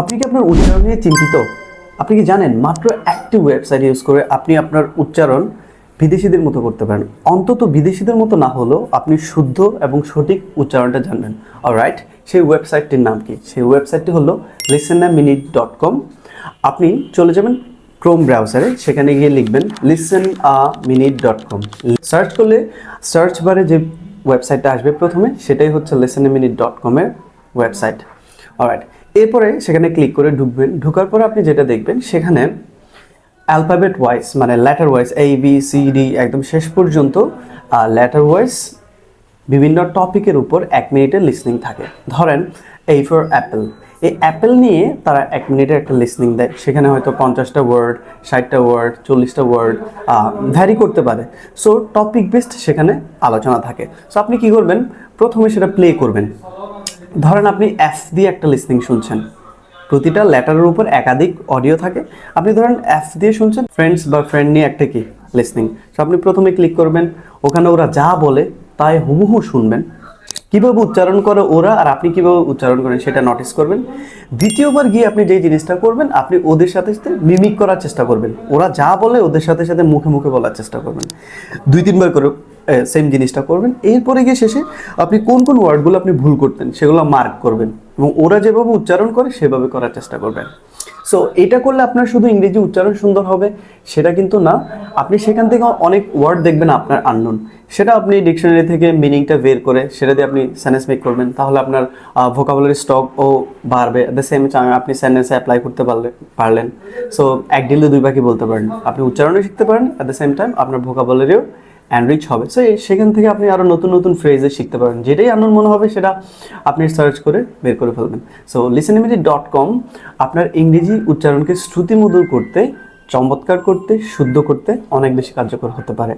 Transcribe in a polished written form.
আপনি কি আপনার উচ্চারণ নিয়ে চিন্তিত? আপনি কি জানেন মাত্র একটি ওয়েবসাইট ইউজ করে আপনি আপনার উচ্চারণ বিদেশিদের মতো করতে পারেন। অন্তত বিদেশিদের মতো না হলেও আপনি শুদ্ধ এবং সঠিক উচ্চারণটা জানবেন। অলরাইট, সেই ওয়েবসাইটটির নাম কি? সেই ওয়েবসাইটটি হলো listenaminute.com। আপনি চলে যাবেন ক্রোম ব্রাউজারে, সেখানে গিয়ে লিখবেন listenaminute.com। সার্চ করলে সার্চ বারে যে ওয়েবসাইটটা আসবে প্রথমে, সেটাই হচ্ছে listenaminute.com এর ওয়েবসাইট। অলরাইট, এরপরে সেখানে ক্লিক করে ঢুকবেন। ঢোকার পরে আপনি যেটা দেখবেন সেখানে অ্যালফাবেট ওয়াইজ মানে লেটার ওয়াইজ ABCD একদম শেষ পর্যন্ত লেটার ওয়াইজ বিভিন্ন টপিকের উপর 1 মিনিটের লিসনিং থাকে। ধরেন A ফর অ্যাপেল, এই অ্যাপেল নিয়ে তারা 1 মিনিটের একটা লিসনিং দেয়। সেখানে হয়তো 50টা ওয়ার্ড, 60টা ওয়ার্ড, 40টা ওয়ার্ড ভ্যারি করতে পারে। সো টপিক বেসড সেখানে আলোচনা থাকে। সো আপনি কি করবেন, প্রথমে সেটা প্লে করবেন। ধরেন আপনি F দিয়ে একটা লিসনিং শুনছেন, প্রতিটা লেটারের উপর একাধিক অডিও থাকে। আপনি ধরেন F দিয়ে শুনছেন, ফ্রেন্ডস বা ফ্রেন্ড নিয়ে একটা কি লিসনিং। সো আপনি প্রথমে ক্লিক করবেন, ওখানে ওরা যা বলে তাই হুবহু শুনবেন। কীভাবে উচ্চারণ করে ওরা আর আপনি কীভাবে উচ্চারণ করেন সেটা নোটিস করবেন। দ্বিতীয়বার গিয়ে আপনি যেই জিনিসটা করবেন, আপনি ওদের সাথে সাথে মিমিক করার চেষ্টা করবেন। ওরা যা বলে ওদের সাথে সাথে মুখে মুখে বলার চেষ্টা করবেন। 2-3 বার করে সেম জিনিসটা করবেন। এরপরে গিয়ে শেষে আপনি কোন কোন ওয়ার্ডগুলো আপনি ভুল করতেন সেগুলো মার্ক করবেন এবং ওরা যেভাবে উচ্চারণ করে সেভাবে করার চেষ্টা করবেন। সো এটা করলে আপনার শুধু ইংরেজি উচ্চারণ সুন্দর হবে সেটা কিন্তু না, আপনি সেখান থেকে অনেক ওয়ার্ড দেখবেন আপনার আননোন, সেটা আপনি ডিকশনারি থেকে মিনিংটা বের করে সেটা দিয়ে আপনি সেন্টেন্স মেক করবেন। তাহলে আপনার ভোকাবুলারি স্টকও বাড়বে। অ্যাট দ্য সেম টাইম আপনি সেন্টেন্সে অ্যাপ্লাই করতে পারলেন। সো এক ডিলে দুই পাখি বলতে পারেন, আপনি উচ্চারণও শিখতে পারেন, অ্যাট দ্য সেম টাইম আপনার ভোকাবুলারিও এনরিচ হবে। সো সেখান থেকে আপনি আরও নতুন নতুন ফ্রেজে শিখতে পারেন। যেটাই আননোন মনে হবে সেটা আপনি সার্চ করে বের করে ফেলবেন। সো listenaminute.com আপনার ইংরেজি উচ্চারণকে শ্রুতিমধুর করতে, চমৎকার করতে, শুদ্ধ করতে অনেক বেশি কার্যকর হতে পারে।